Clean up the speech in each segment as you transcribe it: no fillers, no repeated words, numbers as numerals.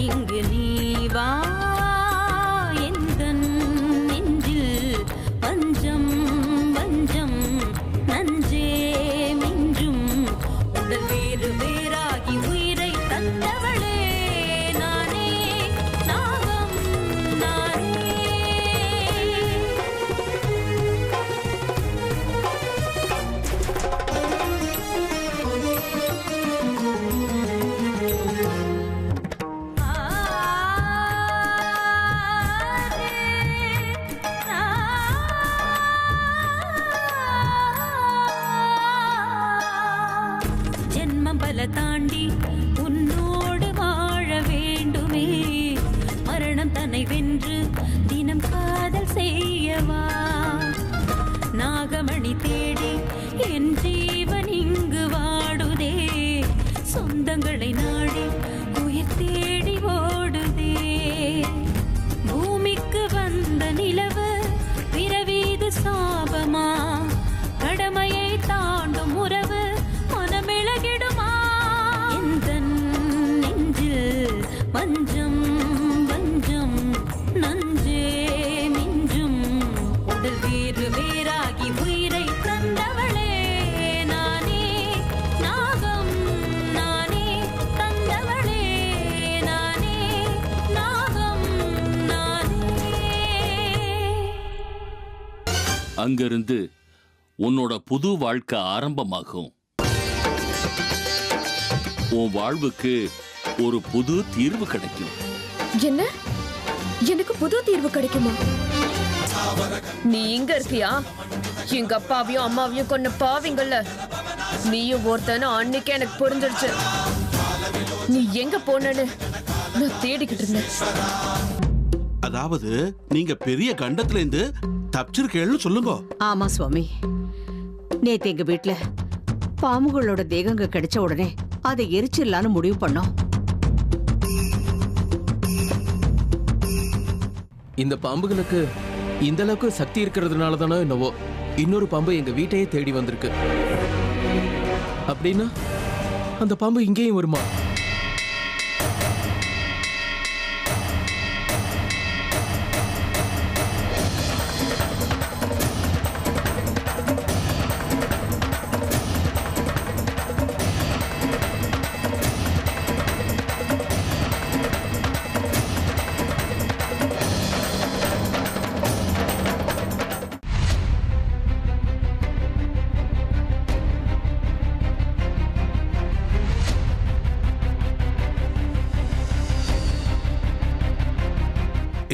இங்கு நீ வா எந்தன் நெஞ்சில் பஞ்சம் வஞ்சம் நஞ்சே மிஞ்சும் உடல் வேறு வேறாகி உயிரை தந்தவளே நானே நாகம் நானே. ஜென்மம் பல தாண்டி உன்னோடு வாழ வேண்டுமே மரணம் தன்னை வென்று தினம் காதல் செய்யவா நாகமணி தேடி என் ஜீவன் இங்கு வாடுதே சொந்தங்களை நாடி உயிர் தேடி ஓடுதே பூமிக்கு வந்த நிலவு பிறவீது சாபமா கடமையை தாண்டும் உறவு மனமிளகிடுமா எந்தன் நெஞ்சில் வஞ்சம் வஞ்சம் நஞ்சே மிஞ்சும் உடல் வேறு வேறாகி உயிரை தந்தவளே நானே நாகம் நானே தந்தவளே நானே நாகம் நானே. அங்கிருந்து உன்னோட புது வாழ்க்கை ஆரம்பமாகும். உன் வாழ்வுக்கு ஒரு புது தீர்வு கிடைக்கும். என்ன? எனக்கு புது தீர்வு கிடைக்குமா? நீ இங்க இருக்கியா? எங்க அப்பாவையும் அம்மாவையும் கொன்ன பாவிங்கள்ல நீயும் ஒருத்தன அன்னைக்கு எனக்கு புரிஞ்சிருச்சு. நீ எங்க போனன்னு நான் தேடிக்கிட்டு இருந்தேன். அதாவது நீங்க பெரிய கண்டத்துல இருந்து தப்பிச்சிருக்கேன்னு சொல்லுங்க. ஆமா சுவாமி, நேத்து எங்க வீட்டுல பாம்புகளோட தேகங்க கிடைச்ச உடனே அதை எரிச்சிடலான்னு முடிவு பண்ணோம். இந்த பாம்புகளுக்கு இந்த அளவுக்கு சக்தி இருக்கிறதுனால தானோ என்னவோ இன்னொரு பாம்பு எங்க வீட்டையே தேடி வந்திருக்கு. அப்படின்னா அந்த பாம்பு இங்கேயும் வருமா?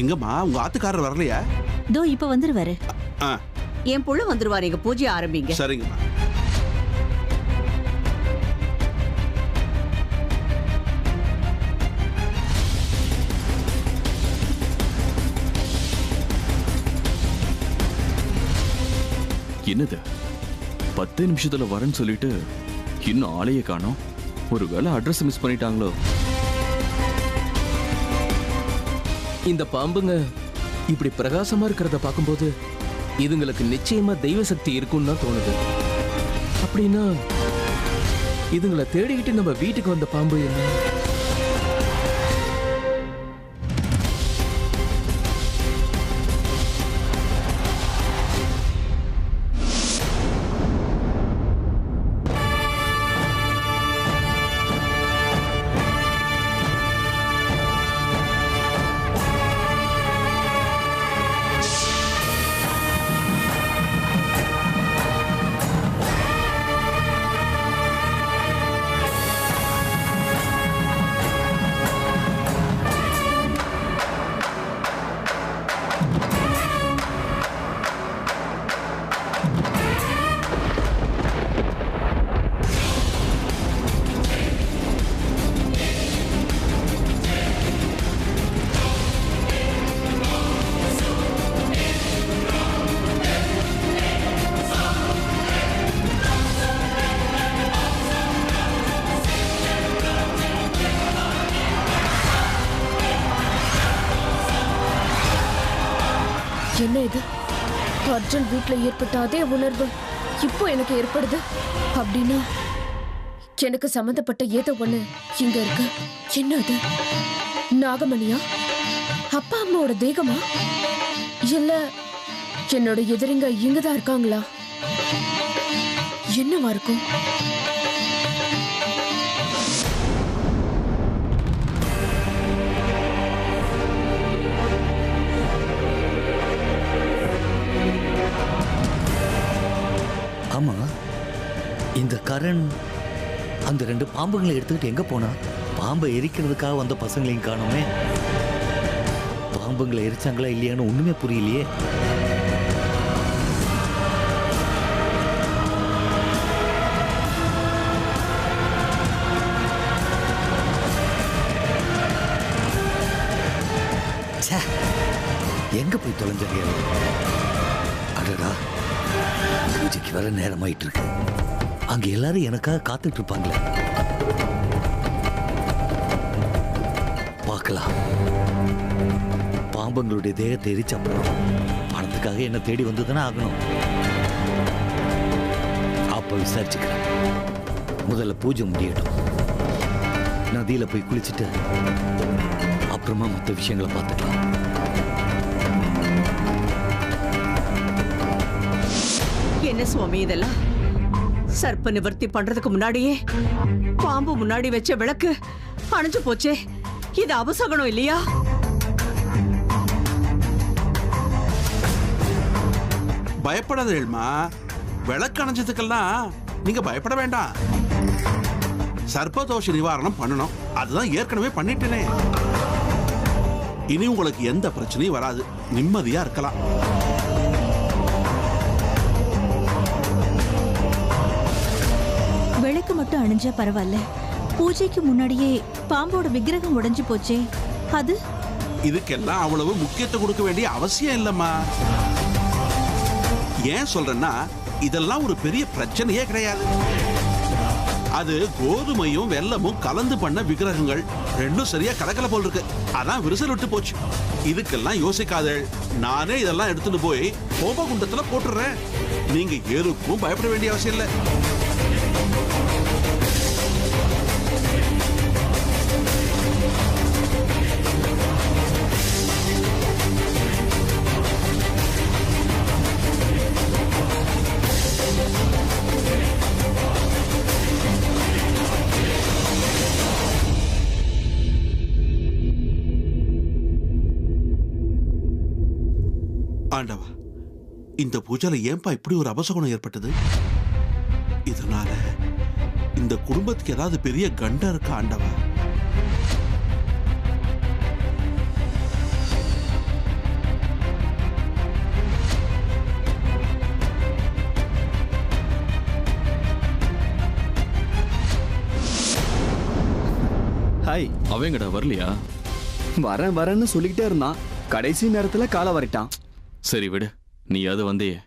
எங்கம்மா உங்க ஆத்துக்காரர் வரலையா? தோ இப்ப வந்துருவாரு. ஆ, என் புள்ள வந்துருவாரு. எங்க பூஜை ஆரம்பிங்க. சரிங்கம்மா. என்னது 10 நிமிஷத்துல வரேன்னு சொல்லிட்டு இன்னும் ஆளையே காணோம். ஒருவேளை அட்ரஸ் மிஸ் பண்ணிட்டாங்களோ? இந்த பாம்புங்க இப்படி பிரகாசமா இருக்கிறத பார்க்கும்போது இதுங்களுக்கு நிச்சயமா தெய்வ சக்தி இருக்குன்னு தான் தோணுது. அப்படின்னா இதுங்களை தேடிக்கிட்டு நம்ம வீட்டுக்கு வந்த பாம்பு என்ன? என்ன இது? அர்ஜுன் வீட்டுல ஏற்பட்ட அதே உணர்வு இப்போ எனக்கு ஏற்படுது. அப்படின்னா எனக்கு சம்பந்தப்பட்ட ஏதோ ஒண்ணு இங்க இருக்கு. என்ன அது? நாகமணியா? அப்பா அம்மாவோட தேகமா? இல்ல என்னோட எதிரிங்க இங்கதான் இருக்காங்களா? என்னவா இருக்கும்? ஆமா, இந்த கரண் அந்த 2 பாம்புகளை எடுத்துக்கிட்டு எங்க போனா? பாம்பை எரிக்கிறதுக்காக வந்த பசங்களையும் காணோமே. பாம்புங்களை எரிச்சாங்களா இல்லையான்னு ஒண்ணுமே புரியலையே. எங்க போய் தொலைஞ்சறியா? அடடா, பூஜைக்கு வர நேரமாயிட்டு இருக்கு. அங்க எல்லாரும் எனக்காக காத்துட்டு இருப்பாங்களே. பார்க்கலாம். பாம்பங்களுடைய தேகத்தை எரிச்ச அப்புறம் பணத்துக்காக என்ன தேடி வந்துதானே ஆகணும். அப்ப விசாரிச்சுக்கிறேன். முதல்ல பூஜை முடியட்டும். நதியில போய் குளிச்சுட்டு அப்புறமா மற்ற விஷயங்களை பார்த்துக்கலாம். என்ன சுவாமி இதெல்லாம்? சர்ப்ப நிவர்த்தி பண்றதுக்கு முன்னாடியே பாம்பு முன்னாடி வச்ச விளக்கு அணைஞ்சு போச்சே. இது அபசகனம் இல்லையா? பயப்படாதேள்மா. விளக்கு அணைஞ்சதுக்கெல்லாம் நீங்க பயப்பட வேண்டாம். சர்ப்பதோஷ நிவாரணம் பண்ணணும். அதுதான் ஏற்கனவே பண்ணிட்டேனே. இனி உங்களுக்கு எந்த பிரச்சனையும் வராது. நிம்மதியா இருக்கலாம். விளக்கு மட்டும் அணிஞ்சா பரவாயில்ல. பூஜைக்கு முன்னாடியே பாம்போட விக்கிரகம் உடைஞ்சு போச்சே, அது? இதுக்கெல்லாம் அவ்வளவு முக்கியத்துவம் கொடுக்க வேண்டிய அவசியம் இல்லம்மா. ஏன் சொல்றேன்னா, இதெல்லாம் ஒரு பெரிய பிரச்சனையே கிடையாது. அது கோதுமையும் வெல்லமும் கலந்து பண்ண விக்கிரகங்கள். ரெண்டும் சரியா கலக்கல போல் இருக்கு. அதான் விரிசல் விட்டு போச்சு. இதுக்கெல்லாம் யோசிக்காதே. நானே இதெல்லாம் எடுத்துட்டு போய் கோபகுண்டத்துல போட்டுறேன். நீங்க எதுக்கும் பயப்பட வேண்டிய அவசியம் இல்லை. ஆண்டவா, இந்த பூஜையில ஏன்பா இப்படி ஒரு அபசகுணம் ஏற்பட்டது? இதனால இந்த குடும்பத்துக்கு ஏதாவது பெரிய கண்டம் இருக்கா ஆண்டவா? ஹாய். அவங்கடா வரலையா? வரேன் வரேன்னு சொல்லிக்கிட்டே இருந்தான். கடைசி நேரத்துல காலை வரட்டான். சரி விடு, நீயாவது வந்தியே.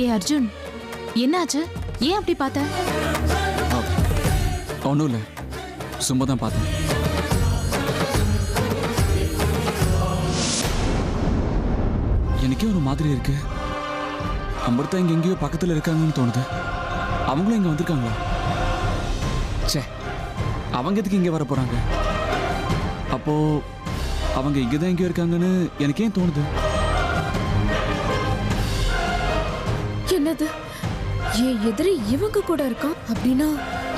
ஏ அர்ஜுன், என்னாச்சு? ஏன் அப்படி பார்த்த? ஒன்றும் இல்லை, சும்மா தான் பார்த்தேன். எனக்கே ஒரு மாதிரி இருக்கு. அமிர்தா இங்க எங்கேயோ பக்கத்துல இருக்காங்கன்னு தோணுது. அவங்களும் இங்க வந்திருக்காங்களா? சே, அவங்க எதுக்கு இங்க வர போறாங்க? அப்போ அவங்க இங்கதான் எங்கேயோ இருக்காங்கன்னு எனக்கு ஏன் தோணுது? என்னது? என் எதிரி இவங்க கூட இருக்கான் அப்படின்னா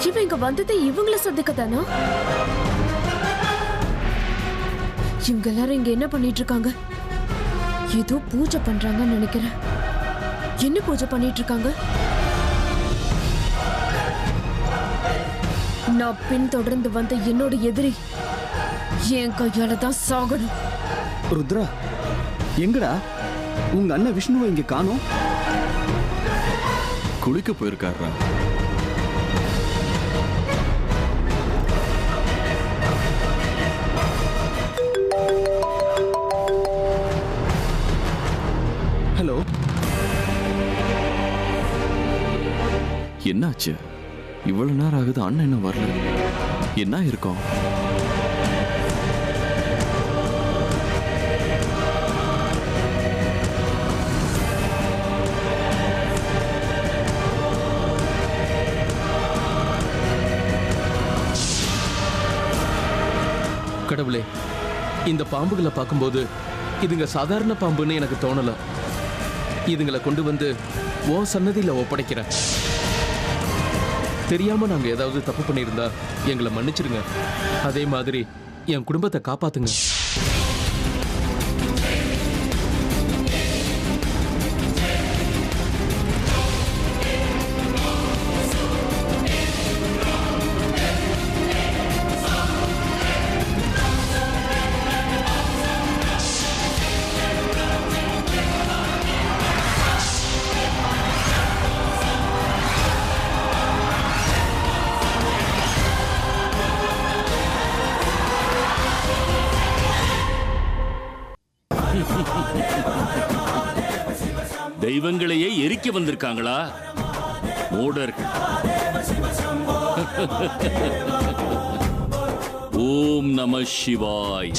இவன் இங்க வந்ததை இவங்கள சந்திக்கத்தானா? இவங்க எல்லாரும் இங்க என்ன பண்ணிட்டு இருக்காங்க? ஏதோ பூஜை பண்றாங்கன்னு நினைக்கிறேன். என்ன பூஜை பண்ணிட்டு இருக்காங்க? நான் பின்தொடர்ந்து வந்த என்னோட எதிரி என் கையால தான் சாகணும். ருத்ரா, எங்கடா உங்க அண்ணன் விஷ்ணுவை இங்க காணோம்? குளிக்க போயிருக்காரா? ஹலோ, என்னாச்சு? இவ்வளவு நேரம் ஆகுது, அண்ணன் என்ன வரல? என்ன இருக்கும்? கடவுளே, இந்த பாம்புகளை பார்க்கும்போது இதுங்க சாதாரண பாம்புன்னு எனக்கு தோணல. இதுங்களை கொண்டு வந்து ஓ சன்னதியில ஒப்படைக்கிறேன். தெரியாம நாங்க ஏதாவது தப்பு பண்ணியிருந்தா எங்களை மன்னிச்சிடுங்க. அதே மாதிரி என் குடும்பத்தை காப்பாத்துங்க. தெய்வங்களையே எரிக்க வந்திருக்காங்களா மூடர்கள்? ஓம் நம சிவாய்.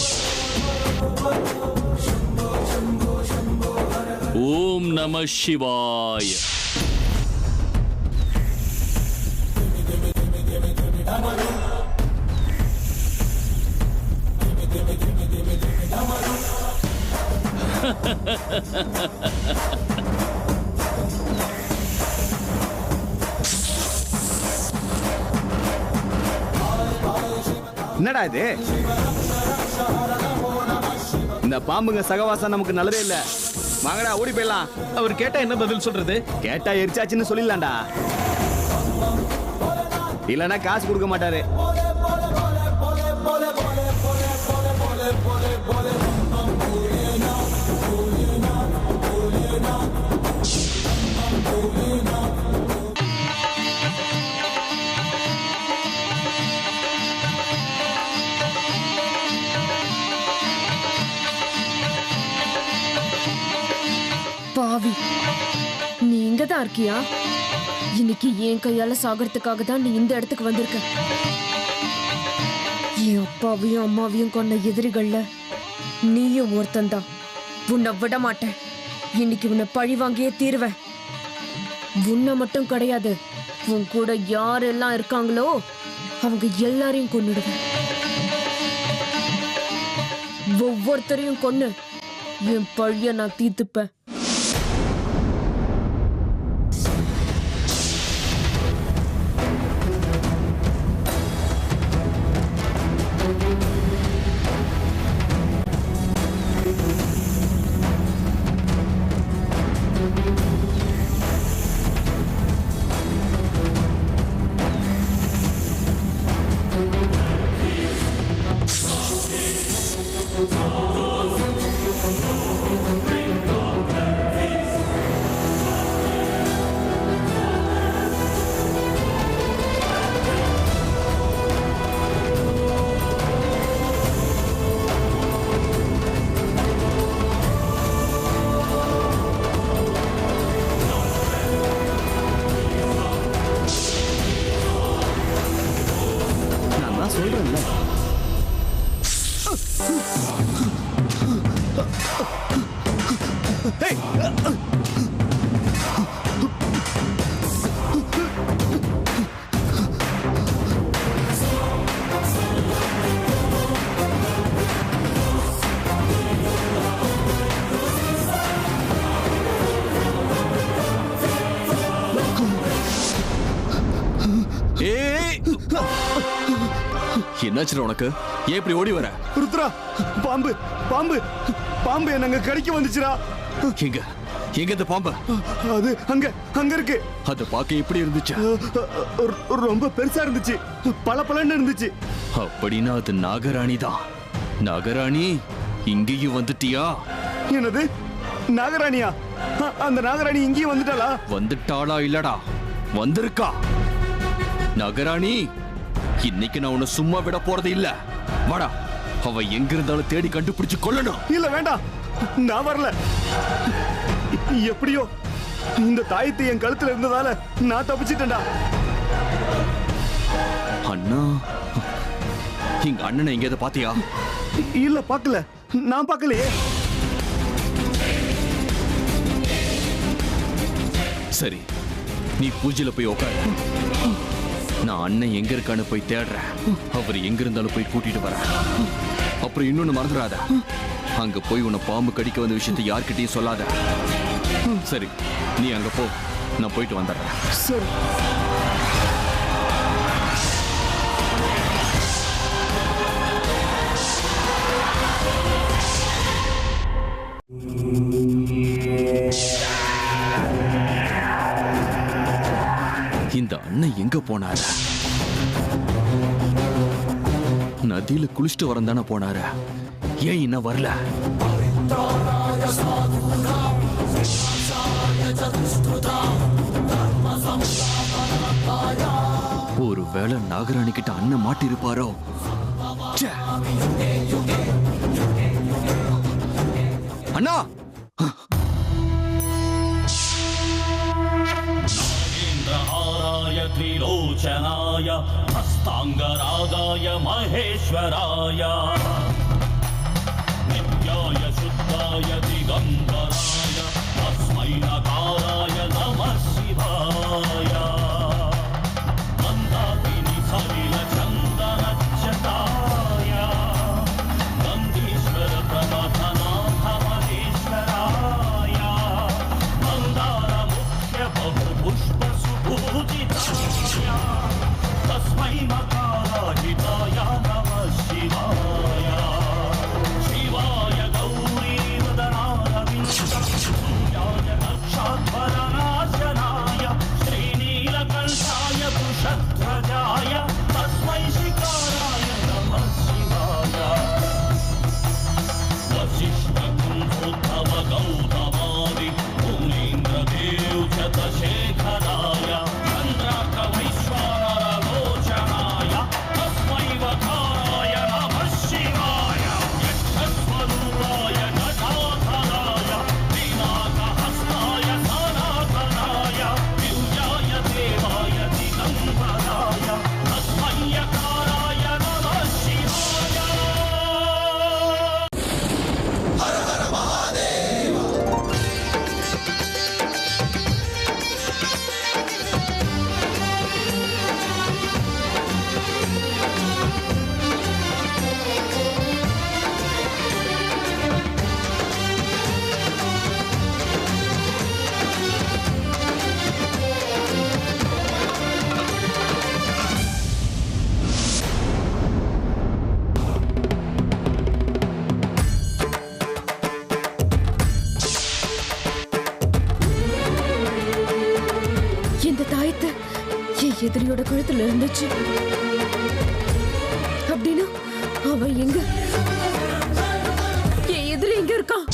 ஓம் நம சிவாய். என்னடா இது? இந்த பாம்புங்க சகவாசம் நமக்கு நல்லதே இல்ல. வாங்கடா ஓடி போயிடலாம். அவர் கேட்டா என்ன பதில் சொல்றது? கேட்டா எரிச்சாச்சுன்னு சொல்லிடலாம்டா. இல்லனா காசு கொடுக்க மாட்டாரு. பாவி, நீ இங்கதான் இருக்கியா? இன்னைக்கு என் கையால சாகறதுக்காக தான் நீ இந்த இடத்துக்கு வந்திருக்க. என் அப்பாவையும் அம்மாவையும் கொண்ட எதிரிகள்ல நீயும் ஒருத்தந்தான். உன்னை விட மாட்டேன். இன்னைக்கு உன்னை பழி வாங்கியே தீருவேன். உன்னை மட்டும் கிடையாது, உன் கூட யாரெல்லாம் இருக்காங்களோ அவங்க எல்லாரையும் கொன்னுடுவேன். ஒவ்வொருத்தரையும் கொன்னு என் பழிய நான் தீர்த்துப்பேன். என்னாச்சு உனக்கு? ஏன் இப்படி ஓடி வர? ருத்ரா, பாம்பு பாம்பு பாம்பு என்னங்க கடிக்க வந்துச்சுடா. எங்க எங்க இந்த பாம்பு? அது அங்க அங்க இருக்கு. அது பார்க்க எப்படி இருந்துச்சு? ரொம்ப பெருசா இருந்துச்சு, பளபளன்னு இருந்துச்சு. அப்படின்னா அது நாகராணி தான். நாகராணி, இங்கேயும் வந்துட்டியா? என்னது நாகராணியா? அந்த நாகராணி இங்கேயும் வந்துட்டாளா? வந்துட்டாளா இல்லடா, வந்திருக்கா. நாகராணி, இன்னைக்கு நான் உன்னை சும்மா விட போறது இல்ல. வாடா, அவ எங்க இருந்தாலும் தேடி கண்டுபிடிச்சு கொல்லணும். இல்ல வேண்டாம், நான் வரல. எப்படியோ இந்த தாயத்தை என் கழுத்துல இருந்ததால நான் தப்பிச்சிட்டேன்டா. அண்ணா, எங்க அண்ணனை எங்கேயாவது பாத்தியா? இல்ல பார்க்கல, நான் பார்க்கலையே. சரி, நீ பூஜையில போய் உட்காரு. நான் அண்ணன் எங்க இருக்கான்னு போய் தேடுறேன். அவர் எங்க இருந்தாலும் போய் கூட்டிட்டு வரேன். அப்புறம் இன்னொன்னு மறந்துடாத, அங்க போய் உன்னை பாம்பு கடிக்க வந்த விஷயத்தை யார்கிட்டயும் சொல்லாத. சரி, நீ அங்க போ, நான் போயிட்டு வந்துடுறேன். சரி. இந்த அண்ணன் எங்க போனாரு? நதியில குளிச்சுட்டு வரந்தானே போனாரு. ஏன் இன்னும் வரல? ஒருவேளை நாகராணி கிட்ட அண்ணன் மாட்டிருப்பாரோ? அண்ணா! त्रिलोचनाय हस्तांगरागाय महेश्वराय नित्याय शुद्धाय दिगंबराय तस्मै नकाराय नमः शिवाय मंदाकिनी सलिल चंदनच्युताय नंदीश्वर प्रमथनाथ महेश्वराय मंदार मुख्य बहुपुष्प सुपूजिताय तस्मै मकाराजिताय नमः शिवाय शिवाय गौरी वदनाय विष्णुयाय नक्षाध्वरनाशनाय श्रीनीलकण्ठाय वृषध्वजाय तस्मै शिकाराय नमः शिवाय वसिष्ठकुम्भोद्धव गौतमादि मुनीन्द्रदेव शतशेखराय चन्द्राकवैश्वानरलोचनाय तस्मै वकाराय नमः शिवाय यक्षस्वरूपाय जटाधराय पिनाकहस्ताय सनातनाय दिव्याय देवाय दिगम्बराय तस्मै यकाराय नमः शिवाय हर हर महादेव। இந்த தாயத்தை என் எதிரியோட கழுத்துல இருந்துச்சு அப்படின்னா அவன் எங்க? என் எதிரி எங்க இருக்கான்?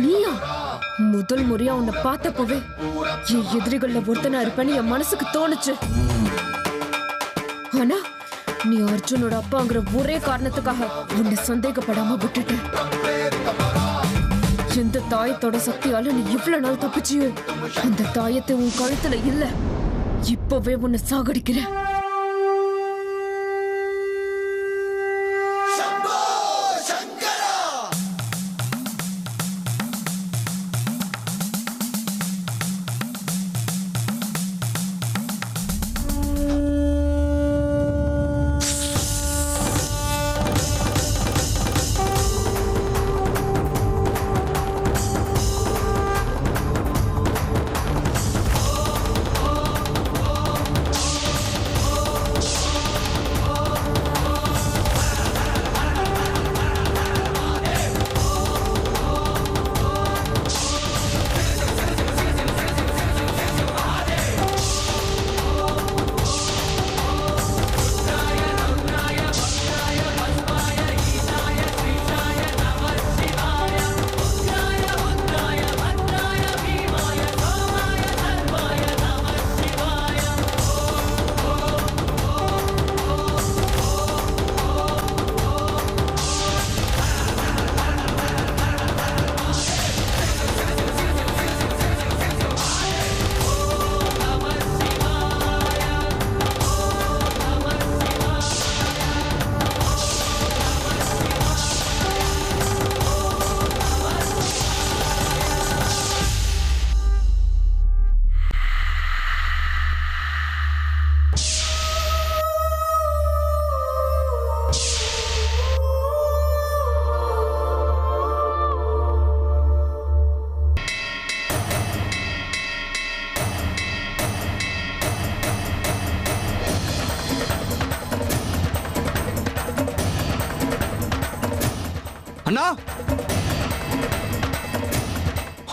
நீயா? முதல் முறையா உன்னை பார்த்தப்பவே என் எதிரிகள்ல ஒருத்தனா இருப்பேன்னு என் மனசுக்கு தோணுச்சு. ஆனா நீ அர்ஜுனோட அப்பாங்கிற ஒரே காரணத்துக்காக உன்னை சந்தேகப்படாம விட்டுட்டேன். எந்த தாயத்தோட சக்தியால நீ இவ்வளவு நாள் தப்பிச்சியோ, அந்த தாயத்தை உன் கழுத்துல இல்ல, இப்பவே உன்னை சாகடிக்கிறேன்.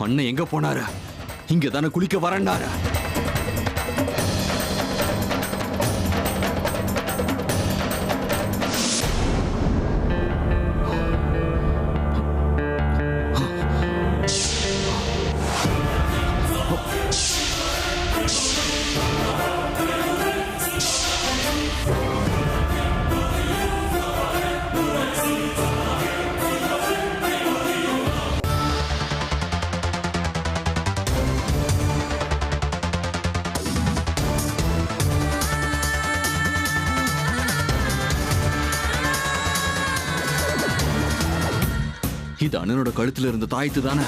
அண்ணன் எங்க போனாரு? இங்க தானே குளிக்க வரண்டாரு. இது அண்ணனோட கழுத்துல இருந்த தாயத்து தானே?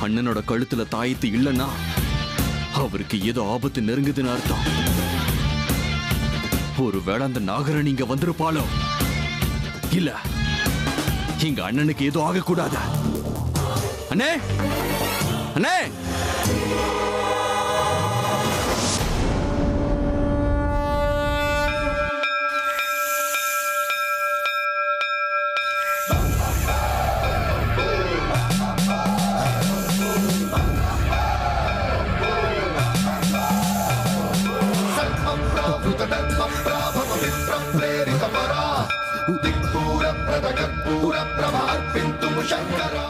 அண்ணனோட கழுத்துல தாயத்து இல்லைன்னா அவருக்கு ஏதோ ஆபத்து நெருங்குதுன்னு அர்த்தம். ஒருவேளை அந்த நாகரணி இங்க வந்திருப்பாளோ? இல்ல, எங்க அண்ணனுக்கு ஏதோ ஆகக்கூடாது. அண்ணே, அண்ணே! दिक्पूर प्रदकर्पूर प्रभार्पिन्तुं शङ्कर